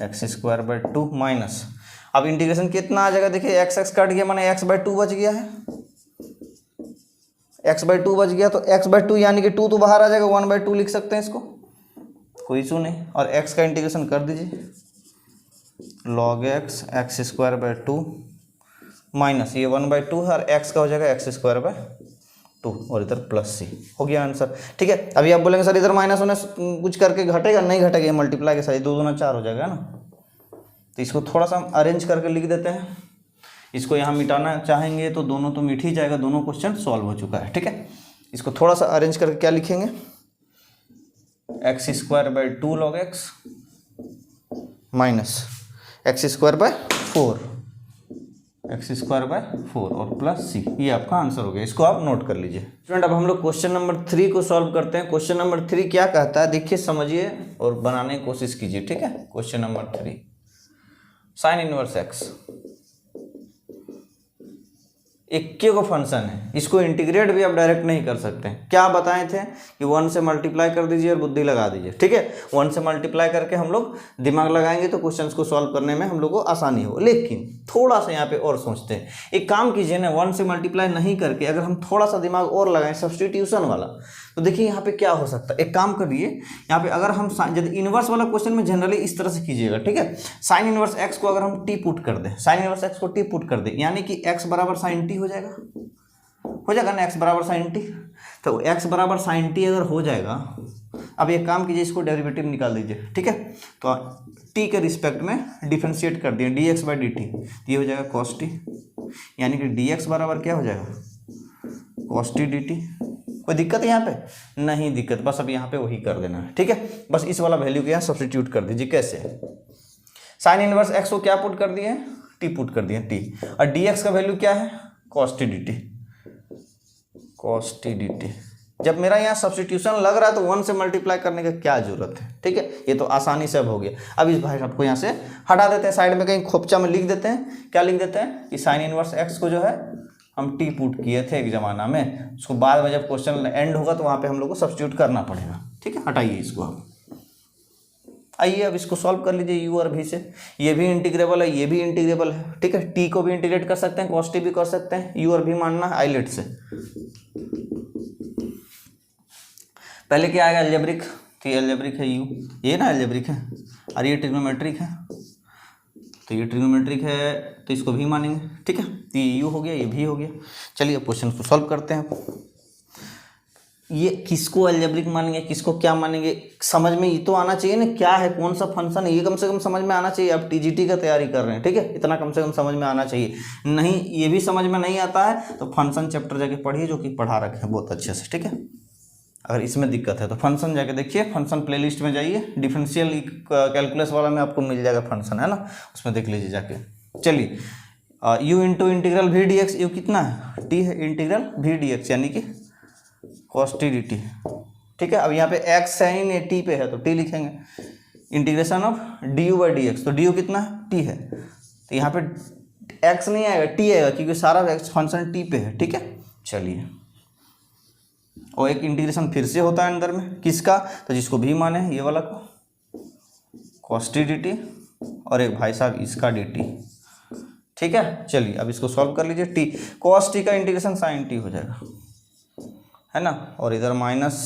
x square by 2 minus, अब इंटीग्रेशन कितना आ जाएगा, देखिए x कट गया माने x/2 बच गया है, x/2 बच गया तो x/2 यानी कि 2 तो बाहर आ जाएगा, 1/2 लिख सकते हैं इसको, कोई इशू नहीं। और x का इंटीग्रेशन कर दीजिए log x x square by 2 minus ये 1/2 है और x का हो जाएगा एक्स स्क्वायर बाई 2 और इधर प्लस c हो गया आंसर, ठीक है। अभी आप बोलेंगे सर इधर माइनस होने कुछ करके घटेगा, नहीं घटेगा, मल्टीप्लाई के साथ 2 दूना 4 हो जाएगा ना। तो इसको थोड़ा सा हम अरेंज करके लिख देते हैं। इसको यहाँ मिटाना चाहेंगे तो दोनों तो मिट ही जाएगा, दोनों क्वेश्चन सॉल्व हो चुका है, ठीक है। इसको थोड़ा सा अरेंज करके क्या लिखेंगे, x square by 2 log x minus X square by 4, x square by 4 और प्लस c, ये आपका आंसर हो गया। इसको आप नोट कर लीजिए। स्टूडेंट अब हम लोग क्वेश्चन नंबर 3 को सॉल्व करते हैं। क्वेश्चन नंबर 3 क्या कहता है, देखिए समझिए और बनाने की कोशिश कीजिए, ठीक है। Question number 3, sine inverse x इक्के को फंक्शन है, इसको इंटीग्रेट भी आप डायरेक्ट नहीं कर सकते हैं। क्या बताए थे कि 1 से मल्टीप्लाई कर दीजिए और बुद्धि लगा दीजिए, ठीक है। 1 से मल्टीप्लाई करके हम लोग दिमाग लगाएंगे तो क्वेश्चंस को सॉल्व करने में हम लोग को आसानी हो। लेकिन थोड़ा सा यहाँ पे और सोचते हैं, एक काम कीजिए ना, 1 से मल्टीप्लाई नहीं करके अगर हम थोड़ा सा दिमाग और लगाएं सब्स्टिट्यूशन वाला, तो देखिए यहाँ पे क्या हो सकता है। एक काम करिए, यहाँ पे अगर हम यदि इनवर्स वाला क्वेश्चन में जनरली इस तरह से कीजिएगा, ठीक है। साइन इनवर्स एक्स को अगर हम टी पुट कर दें, साइन इनवर्स एक्स को टी पुट कर दें, यानी कि एक्स बराबर साइन टी हो जाएगा ना, एक्स बराबर साइन टी। तो एक्स बराबर साइन टी अगर हो जाएगा, अब एक काम कीजिए, इसको डेरिवेटिव निकाल दीजिए, ठीक है। तो टी के रिस्पेक्ट में डिफ्रेंशिएट कर दिए D x by D T, ये हो जाएगा कॉस टी, यानी कि डी एक्स बराबर क्या हो जाएगा, कॉस टी डी टी। कोई दिक्कत है यहाँ पे? नहीं दिक्कत, बस अब यहाँ पे वही कर देना है, ठीक है। बस इस वाला वैल्यू को यहाँ सब्स्टिट्यूट कर दीजिए। कैसे, साइन इनवर्स एक्स को क्या पुट कर दिए, टी पुट कर दिए टी, और डी एक्स का वैल्यू क्या है, cos T D T, cos T D T. जब मेरा यहाँ सब्स्टिट्यूशन लग रहा है तो 1 से मल्टीप्लाई करने का क्या जरूरत है, ठीक है। ये तो आसानी से अब हो गया। अब इस भाई साहब को यहाँ से हटा देते हैं, साइड में कहीं खोपचा में लिख देते हैं। क्या लिख देते हैं कि साइन इनवर्स एक्स को जो है हम टी पुट किए थे एक ज़माना में, उसको बाद में जब क्वेश्चन एंड होगा तो वहाँ पे हम लोग को सब्स्टिट्यूट करना पड़ेगा, ठीक है। हटाइए इसको आप। आइए अब इसको सॉल्व कर लीजिए यू और भी से। ये भी इंटीग्रेबल है, ये भी इंटीग्रेबल है, ठीक है। टी को भी इंटीग्रेट कर सकते हैं, कॉस टी भी कर सकते हैं, यू और भी मानना है आइलेट से। पहले क्या आएगा, अलजेब्रिक, तो ये अलजेब्रिक है यू, ये ना अलजेब्रिक है, और ये ट्रिग्नोमेट्रिक है, तो ये ट्रिग्नोमेट्रिक है तो इसको भी मानेंगे, ठीक है। तो ये यू हो गया, ये भी हो गया। चलिए अब क्वेश्चन को सॉल्व करते हैं। ये किसको अलजेब्रिक मानेंगे, किसको क्या मानेंगे, समझ में ये तो आना चाहिए ना, क्या है, कौन सा फंक्शन है, ये कम से कम समझ में आना चाहिए। आप टीजीटी का तैयारी कर रहे हैं, ठीक है, इतना कम से कम समझ में आना चाहिए। नहीं, ये भी समझ में नहीं आता है तो फंक्शन चैप्टर जाके पढ़िए, जो कि पढ़ा रखे हैं बहुत अच्छे से, ठीक है। अगर इसमें दिक्कत है तो फंक्शन जाके देखिए, फंक्शन प्लेलिस्ट में जाइए, डिफरेंशियल कैलकुलस वाला में आपको मिल जाएगा फंक्शन, है ना, उसमें देख लीजिए जाके। चलिए u into integral v d x, u कितना है, टी है, इंटीग्रल वी डी एक्स यानी कि कॉस टी डी टी, ठीक है। अब यहाँ पे एक्स साइन ए टी पे है तो टी लिखेंगे, integration of D you by d x, तो डी यू कितना है, टी है, तो यहाँ पे एक्स नहीं आएगा, टी आएगा, क्योंकि सारा एक्स फंक्शन टी पे है, ठीक है। चलिए, और एक इंटीग्रेशन फिर से होता है अंदर में, किसका, तो जिसको भी माने, ये वाला को कॉस टी डी टी, और एक भाई साहब इसका डी टी, ठीक है। चलिए अब इसको सॉल्व कर लीजिए। टी कॉस टी का इंटीग्रेशन साइन टी हो जाएगा, है ना, और इधर माइनस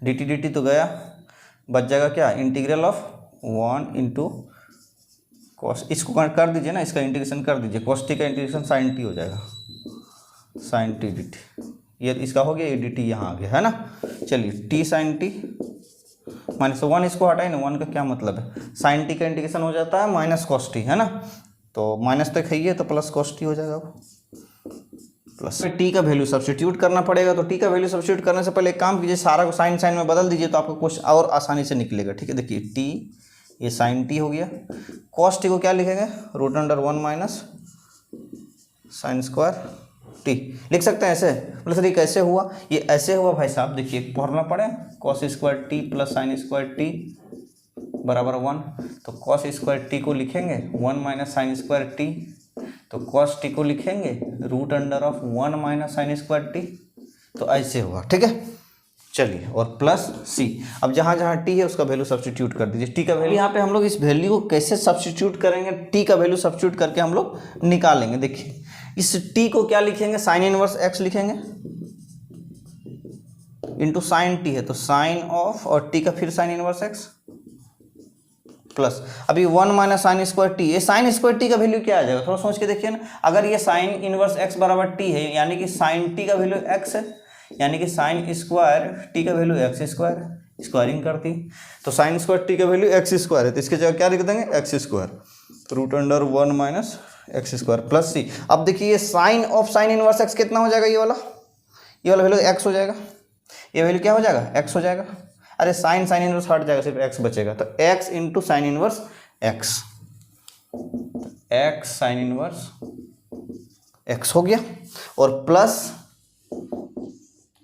डी टी तो गया, बच जाएगा क्या, इंटीग्रल ऑफ 1 इंटू कॉस, इसको कर दीजिए ना, इसका इंटीग्रेशन कर दीजिए, कॉस टी का इंटीग्रेशन साइन टी हो जाएगा, साइन टी डी टी, ये इसका हो गया, ये डी टी यहाँ आ गया, है ना। चलिए टी साइन टी माइनस 1, इसको हटाए ना, 1 का क्या मतलब है, साइन टी का इंटीग्रेशन हो जाता है माइनस कॉस टी, है ना, तो माइनस तक है ये, तो प्लस कॉस टी हो जाएगा, प्लस टी का वैल्यू सब्स्टिट्यूट करना पड़ेगा। तो टी का वैल्यू सब्स्टिट्यूट करने से पहले एक काम कीजिए, सारा को साइन साइन में बदल दीजिए, तो आपको कुछ और आसानी से निकलेगा, ठीक है। देखिए टी, ये साइन टी हो गया, कॉस टी को क्या लिखेंगे, root under 1 minus sine square t लिख सकते हैं ऐसे। मतलब सर ये कैसे हुआ, ये ऐसे हुआ भाई साहब, देखिए एक फॉर्मूला पढ़े, cos square t plus sine square t बराबर 1। तो कॉस स्क्वायर टी को लिखेंगे 1 माइनस साइन स्क्वायर टी, तो कॉस टी को लिखेंगे root under of 1 minus sine square t. तो ऐसे हुआ, ठीक है। चलिए, और प्लस सी, अब जहाँ जहाँ टी है उसका वैल्यू सब्स्टिट्यूट कर दीजिए। टी का वैल्यू यहाँ पे हम लोग इस वैल्यू को कैसे सब्स्टिट्यूट करेंगे, टी का वैल्यू सब्स्टिट्यूट करके हम लोग निकालेंगे। देखिए इस टी को क्या लिखेंगे, साइन इनवर्स एक्स लिखेंगे इंटू साइन टी है तो साइन ऑफ, और टी का फिर साइन इनवर्स एक्स प्लस, अभी 1 माइनस साइन स्क्वायर टी, ये साइन स्क्वायर टी का वैल्यू क्या आ जाएगा, थोड़ा सोच के देखिए ना। अगर ये साइन इनवर्स एक्स बराबर टी है, यानी कि साइन टी का वैल्यू एक्स है, यानी कि साइन स्क्वायर टी का वैल्यू एक्स स्क्वायर है, स्क्वायरिंग करती, तो साइन स्क्वायर टी का वैल्यू एक्स स्क्वायर है, तो इसके जगह क्या लिख देंगे, X square root under 1 minus X square plus C. अब देखिए ये sine of sine inverse X कितना हो जाएगा, ये वाला वैल्यू एक्स हो जाएगा, ये वैल्यू क्या हो जाएगा, एक्स हो जाएगा। अरे साइन साइन इनवर्स हट जाएगा, सिर्फ एक्स बचेगा, तो x into sine inverse x, x sign inverse x हो गया, और प्लस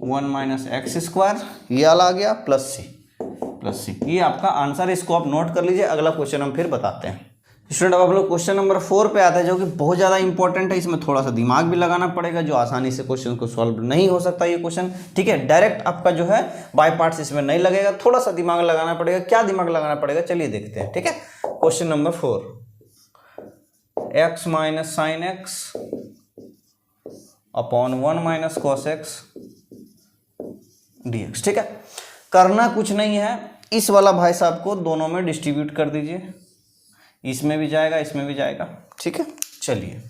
1 माइनस एक्स स्क्वायर, ये वाला आ गया प्लस सी। ये आपका आंसर है, इसको आप नोट कर लीजिए। अगला क्वेश्चन हम फिर बताते हैं स्टूडेंट। अब हम लोग क्वेश्चन नंबर 4 पे आते हैं, जो कि बहुत ज़्यादा इंपॉर्टेंट है। इसमें थोड़ा सा दिमाग भी लगाना पड़ेगा, जो आसानी से क्वेश्चन को सॉल्व नहीं हो सकता ये क्वेश्चन, ठीक है। डायरेक्ट आपका जो है बाय पार्ट्स इसमें नहीं लगेगा, थोड़ा सा दिमाग लगाना पड़ेगा। क्या दिमाग लगाना पड़ेगा, चलिए देखते हैं, ठीक है। Question number 4, x minus sine x upon 1 minus cos x dx, ठीक है। करना कुछ नहीं है, इस वाला भाई साहब को दोनों में डिस्ट्रीब्यूट कर दीजिए, इसमें भी जाएगा इसमें भी जाएगा, ठीक है। चलिए,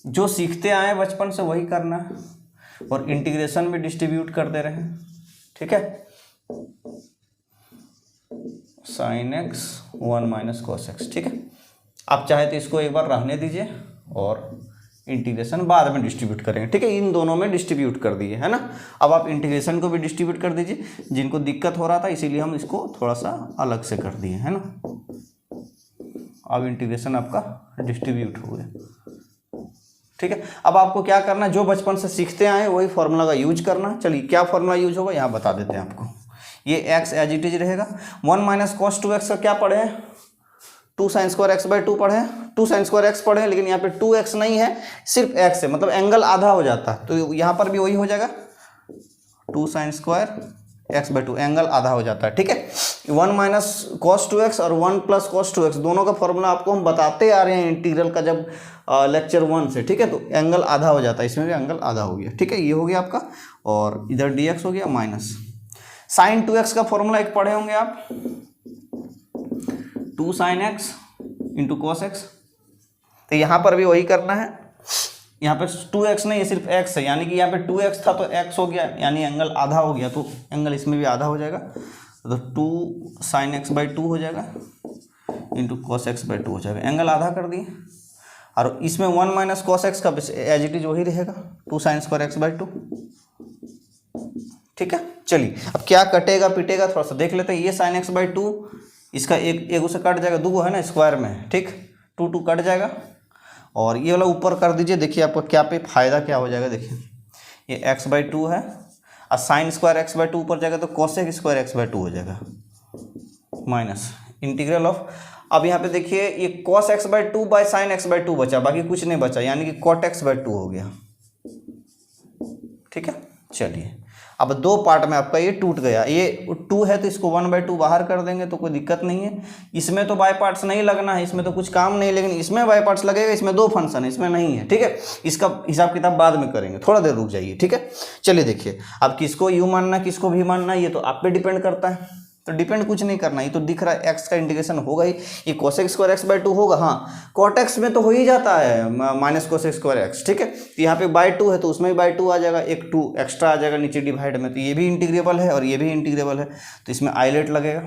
जो सीखते आए बचपन से वही करना है, और इंटीग्रेशन में डिस्ट्रीब्यूट कर दे रहे हैं, ठीक है। Sine x 1 minus cos x, ठीक है। आप चाहे तो इसको एक बार रहने दीजिए और इंटीग्रेशन बाद में डिस्ट्रीब्यूट करेंगे, ठीक है। इन दोनों में डिस्ट्रीब्यूट कर दिए, है ना। अब आप इंटीग्रेशन को भी डिस्ट्रीब्यूट कर दीजिए, जिनको दिक्कत हो रहा था इसीलिए हम इसको थोड़ा सा अलग से कर दिए, है ना। अब इंटीग्रेशन आपका डिस्ट्रीब्यूट हो गया, ठीक है। अब आपको क्या करना है, जो बचपन से सीखते आए वही फॉर्मूला का यूज करना। चलिए, क्या फॉर्मूला यूज होगा यहाँ बता देते हैं आपको। ये x एज इट इज रहेगा, 1 माइनस कॉस 2x का क्या पढ़े हैं, 2 साइन स्क्वायर एक्स बाई 2 पढ़े हैं, 2 साइन स्क्वायर एक्स पढ़े हैं, लेकिन यहाँ पे 2x नहीं है, सिर्फ x है, मतलब एंगल आधा हो जाता है। तो यहाँ पर भी वही हो जाएगा, 2 sine square x by 2, angle आधा हो जाता है, ठीक है। 1 माइनस कॉस 2x और 1 प्लस कॉस 2x दोनों का फॉर्मूला आपको हम बताते आ रहे हैं इंटीग्रल का, जब लेक्चर 1 से, ठीक है। तो एंगल आधा हो जाता है, इसमें भी एंगल आधा हो गया, ठीक है। ये हो गया आपका, और इधर dx हो गया माइनस साइन 2x का फॉर्मूला एक पढ़े होंगे आप, 2 sine x into cos x. तो यहाँ पर भी वही करना है, यहाँ पे 2x नहीं है, सिर्फ x है, यानी कि यहाँ पे 2x था तो x हो गया, यानी एंगल आधा हो गया, तो एंगल इसमें भी आधा हो जाएगा, तो 2 साइन एक्स बाई 2 हो जाएगा इंटू कॉस एक्स बाई 2 हो जाएगा, एंगल आधा कर दिए। और इसमें 1 माइनस कॉस एक्स का एज इट इज वही रहेगा, 2 साइन स्क्वायर एक्स बाई 2, ठीक है। चलिए, अब क्या कटेगा पिटेगा थोड़ा सा देख लेते हैं। ये साइन एक्स बाई 2, इसका एक उसे कट जाएगा, 2 है ना स्क्वायर में, ठीक, 2 कट जाएगा, और ये वाला ऊपर कर दीजिए। देखिए आपको क्या पे फायदा क्या हो जाएगा, देखिए ये एक्स बाई 2 है, और साइन स्क्वायर एक्स बाई 2 ऊपर जाएगा तो कोसेक स्क्वायर एक्स बाई 2 हो जाएगा, माइनस इंटीग्रल ऑफ, अब यहाँ पे देखिए ये cos x by 2 by sine x by 2 बचा, बाकी कुछ नहीं बचा, यानी कि कॉट एक्स बाई 2 हो गया, ठीक है। चलिए, अब 2 पार्ट में आपका ये टूट गया, ये 2 है तो इसको 1/2 बाहर कर देंगे तो कोई दिक्कत नहीं है। इसमें तो बाय पार्ट्स नहीं लगना है, इसमें तो कुछ काम नहीं, लेकिन इसमें बाय पार्ट्स लगेगा, इसमें 2 फंक्शन है, इसमें नहीं है, ठीक है। इसका हिसाब किताब बाद में करेंगे, थोड़ा देर रुक जाइए, ठीक है। चलिए देखिए, अब किसको यू मानना किसको भी मानना ये तो आप पे डिपेंड करता है, तो डिपेंड कुछ नहीं करना, ये तो दिख रहा है एक्स का इंटीग्रेशन होगा ही, ये कोसेक स्क्वायर एक्स बाई 2 होगा, हाँ कॉट एक्स में तो हो ही जाता है माइनस कोसेक स्क्वायर एक्स, ठीक है। तो यहाँ पे बाई 2 है तो उसमें भी बाई 2 आ जाएगा, एक 2 एक्स्ट्रा आ जाएगा नीचे डिवाइड में, तो ये भी इंटीग्रेबल है और ये भी इंटीग्रेबल है, तो इसमें आइलेट लगेगा।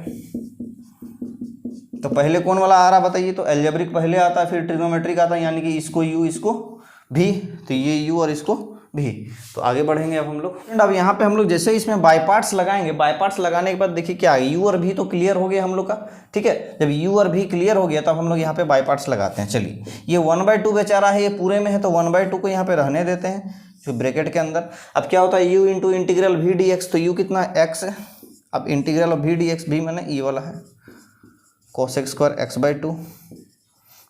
तो पहले कौन वाला आ रहा बताइए, तो एल्जेब्रिक पहले आता है, फिर ट्रिग्नोमेट्रिक आता है, यानी कि इसको यू इसको भी, तो ये यू और इसको भी। तो आगे बढ़ेंगे अब हम लोग। अब यहाँ पे हम लोग जैसे इसमें बाई पार्ट्स लगाएंगे, बाई पार्ट्स लगाने के बाद देखिए क्या है, यू और भी तो क्लियर हो गया हम लोग का, ठीक है। जब यू और भी क्लियर हो गया तब हम लोग यहाँ पे बाई पार्ट्स लगाते हैं। चलिए ये 1/2 बेचारा है, ये पूरे में है तो 1/2 को यहाँ पे रहने देते हैं जो ब्रैकेट के अंदर। अब क्या होता है, u into integral v d x, तो यू कितना एक्स है। अब integral of v d x भी मैंने ये वाला है cos square x/2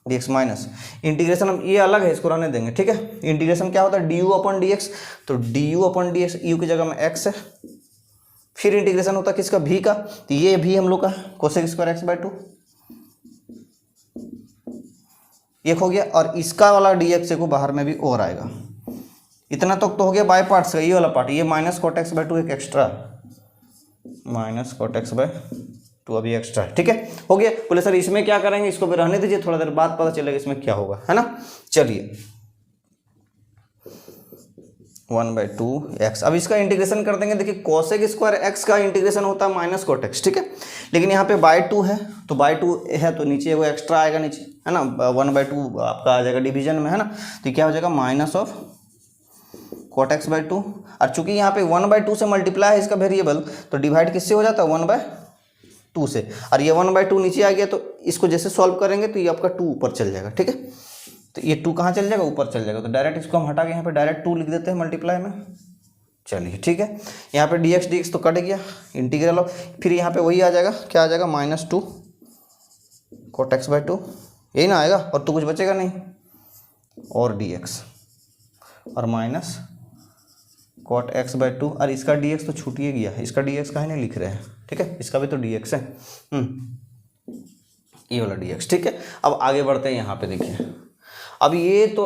dx minus integration, अब ये अलग है इसको रहने देंगे, ठीक है। इंटीग्रेशन क्या होता है, D U upon D x, तो D U upon D x, U की जगह में x है। फिर इंटीग्रेशन होता है किसका, भी का, तो ये भी हम लोग का cos स्क्वायर x/2 एक हो गया, और इसका वाला dx को बाहर में भी और आएगा। इतना तो हो गया बाय पार्ट्स का ये वाला पार्ट। ये माइनस cot x/2 एक एक्स्ट्रा, माइनस cot x/2 अभी एक्स्ट्रा है, ठीक है। हो गया। बोले सर इसमें क्या करेंगे, इसको भी रहने दीजिए, थोड़ा देर बाद पता चलेगा इसमें क्या होगा, है ना। चलिए 1/2x, अब इसका इंटीग्रेशन कर देंगे। देखिए cos स्क्वायर x का इंटीग्रेशन होता है माइनस cot x, ठीक है। लेकिन यहाँ पे बाय 2 है, तो बाय 2 है तो नीचे वो एक्स्ट्रा आएगा नीचे, है ना। 1/2 आपका आ जाएगा डिवीजन में, है ना। तो क्या हो जाएगा, माइनस ऑफ cot x/2, और चूंकि यहाँ पे 1/2 से मल्टीप्लाई है इसका वेरिएबल, तो डिवाइड किससे हो जाता है, 1/2 से। और ये 1/2 नीचे आ गया, तो इसको जैसे सॉल्व करेंगे तो ये आपका 2 ऊपर चल जाएगा, ठीक है। तो ये 2 कहाँ चल जाएगा, ऊपर चल जाएगा। तो डायरेक्ट इसको हम हटा के यहाँ पे डायरेक्ट 2 लिख देते हैं मल्टीप्लाई में। चलिए ठीक है, यहाँ पे dx तो कट गया, इंटीग्रल ऑफ, फिर यहाँ पे वही आ जाएगा, क्या आ जाएगा, -2 cot x/2, यही ना आएगा, और तो कुछ बचेगा नहीं, और dx और माइनस cot x/2, और इसका dx तो छूट ही गया, इसका dx काहे नहीं लिख रहे हैं, ठीक है। इसका भी तो dx है, ये वाला dx, ठीक है। अब आगे बढ़ते हैं, यहाँ पे देखिए, अब ये तो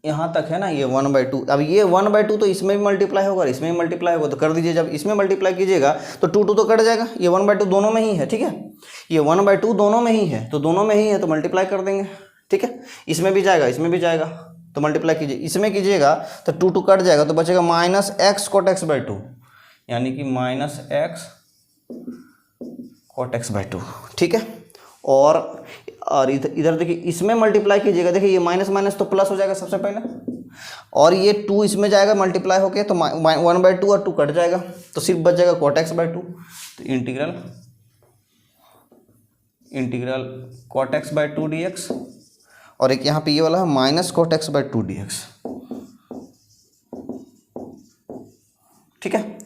यहाँ तक है ना, ये 1/2। अब ये 1/2 तो इसमें भी मल्टीप्लाई होगा और इसमें भी मल्टीप्लाई होगा, तो कर दीजिए। जब इसमें मल्टीप्लाई कीजिएगा तो 2 तो कट जाएगा, ये 1/2 दोनों में ही है, ठीक है। ये 1/2 दोनों में ही है, तो दोनों में ही है तो मल्टीप्लाई कर देंगे, ठीक है। इसमें भी जाएगा, इसमें भी जाएगा, तो मल्टीप्लाई कीजिए। इसमें कीजिएगा तो 2 कट जाएगा, तो बचेगा -x cot x/2, यानी कि -x cot x/2, ठीक है। और इधर देखिए, इसमें मल्टीप्लाई कीजिएगा, देखिए ये माइनस माइनस तो प्लस हो जाएगा सबसे पहले, और ये 2 इसमें जाएगा मल्टीप्लाई होके, तो 1/2 और 2 कट जाएगा, तो सिर्फ बच जाएगा cot x/2। तो इंटीग्रल cot x/2 dx, और एक यहाँ पे ये वाला है माइनस cot x/2 dx, ठीक है।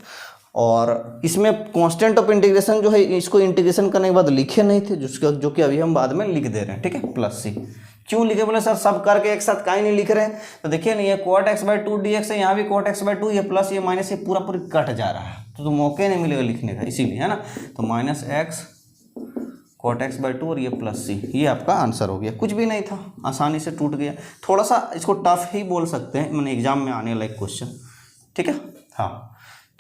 और इसमें कांस्टेंट ऑफ इंटीग्रेशन जो है, इसको इंटीग्रेशन करने के बाद लिखे नहीं थे, जो कि अभी हम बाद में लिख दे रहे हैं, ठीक है, +c। क्यों लिखे, बोले सर सब करके एक साथ काहे नहीं लिख रहे हैं, तो देखिए ना, ये cot x/2 dx है, यहाँ भी cot x/2, ये प्लस ये माइनस, ये पूरा कट जा रहा है, तो मौके नहीं मिलेगा लिखने का, इसीलिए, है ना। तो -x cot x/2 और ये +c, ये आपका आंसर हो गया। कुछ भी नहीं था, आसानी से टूट गया। थोड़ा सा इसको टफ ही बोल सकते हैं, मैंने एग्जाम में आने वाला क्वेश्चन, ठीक है। हाँ,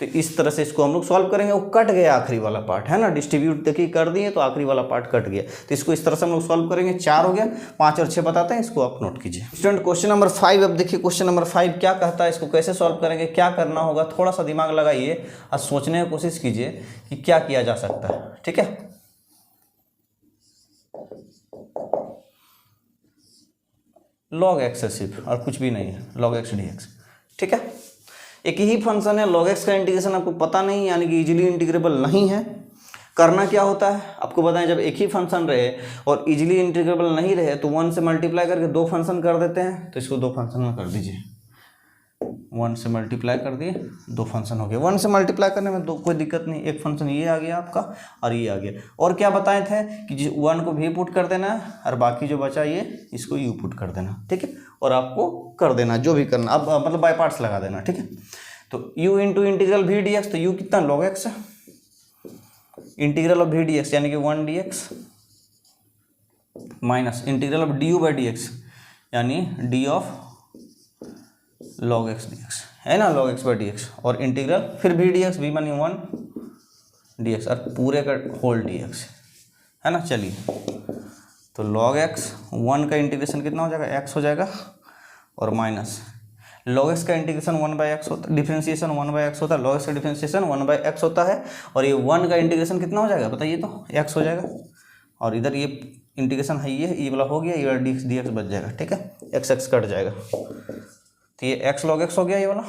तो इस तरह से इसको हम लोग सॉल्व करेंगे। वो कट गया आखिरी वाला पार्ट, है ना, डिस्ट्रीब्यूट देखिए कर दिए तो आखिरी वाला पार्ट कट गया, तो इसको इस तरह से हम लोग सॉल्व करेंगे। 4 हो गया, 5 और 6 बताते हैं, इसको आप नोट कीजिए। स्टूडेंट क्वेश्चन नंबर 5, अब देखिए क्वेश्चन नंबर 5 क्या कहता है, इसको कैसे सॉल्व करेंगे, क्या करना होगा, थोड़ा सा दिमाग लगाइए और सोचने की कोशिश कीजिए कि क्या किया जा सकता है, ठीक है। log x है सिर्फ, और कुछ भी नहीं है, log x dx, ठीक है। एक ही फंक्शन है, log x का इंटीग्रेशन आपको पता नहीं, यानी कि इजीली इंटीग्रेबल नहीं है। करना क्या होता है आपको बताएं, जब एक ही फंक्शन रहे और इजीली इंटीग्रेबल नहीं रहे, तो 1 से मल्टीप्लाई करके 2 फंक्शन कर देते हैं, तो इसको 2 फंक्शन में कर दीजिए। 1 से मल्टीप्लाई कर दिए, 2 फंक्शन हो गए। 1 से मल्टीप्लाई करने में कोई दिक्कत नहीं, एक फंक्शन ये आ गया आपका और ये आ गया। और क्या बताए थे कि 1 को भी पुट कर देना है और बाकी जो बचा ये इसको यू पुट कर देना, ठीक है। और आपको कर देना जो भी करना, अब मतलब बाय पार्ट्स लगा देना, ठीक है। तो u into integral v d x, तो u कितना, log x है, integral of v d x यानी कि 1 dx minus integral of du by dx यानी d of log x dx, है ना, log x बाई dx, और इंटीग्रल फिर वी डी एक्स, वी मानी 1 dx और पूरे का होल dx, है ना। चलिए, तो log x 1 का इंटीग्रेशन कितना हो जाएगा, x हो जाएगा, और माइनस log x का इंटीग्रेशन 1/x होता, डिफरेंशिएशन 1/x होता है, log x का डिफरेंशिएशन 1/x होता है, और ये 1 का इंटीग्रेशन कितना हो जाएगा बताइए, तो x हो जाएगा, और इधर ये इंटीग्रेशन है, ये वाला हो गया, ये वाला dx बच जाएगा, ठीक है, x कट जाएगा। तो ये एक्स लॉग एक्स हो गया ये वाला,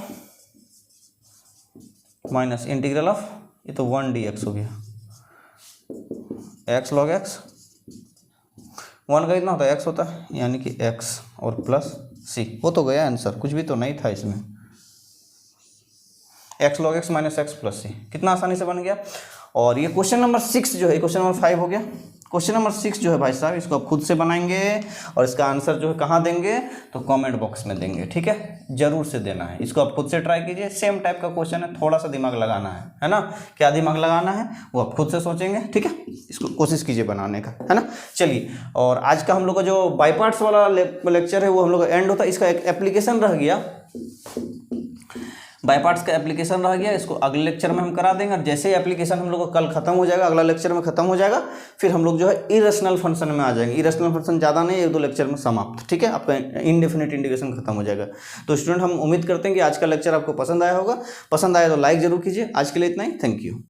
माइनस इंटीग्रल ऑफ ये तो 1 dx हो गया, एक्स लॉग एक्स, 1 का कितना होता है एक्स होता है, यानी कि एक्स और प्लस सी, वो तो गया आंसर, कुछ भी तो नहीं था इसमें। X log X minus X plus C, कितना आसानी से बन गया। और ये क्वेश्चन नंबर 6 जो है, क्वेश्चन नंबर 5 हो गया। क्वेश्चन नंबर 6 जो है भाई साहब, इसको आप खुद से बनाएंगे और इसका आंसर जो है कहाँ देंगे, तो कमेंट बॉक्स में देंगे, ठीक है, जरूर से देना है। इसको आप खुद से ट्राई कीजिए, सेम टाइप का क्वेश्चन है, थोड़ा सा दिमाग लगाना है ना। क्या दिमाग लगाना है वो आप खुद से सोचेंगे, ठीक है, इसको कोशिश कीजिए बनाने का, है ना। चलिए, और आज का हम लोग का जो बाई पार्ट्स वाला लेक्चर है वो हम लोग का एंड होता है। इसका एक एप्लीकेशन रह गया, बाई पार्ट्स का एप्लीकेशन रह गया, इसको अगले लेक्चर में हम करा देंगे। और जैसे ही एप्लीकेशन हम लोग का कल खत्म हो जाएगा, अगला लेक्चर में खत्म हो जाएगा, फिर हम लोग जो है इरेशनल फंक्शन में आ जाएंगे। इरेशनल फंक्शन ज़्यादा नहीं, 1-2 लेक्चर में समाप्त, ठीक है, आपका इंडेफिनिट इंटीग्रेशन खत्म हो जाएगा। तो स्टूडेंट, हम उम्मीद करते हैं कि आज का लेक्चर आपको पसंद आया होगा। पसंद आया तो लाइक जरूर कीजिए। आज के लिए इतना ही, थैंक यू।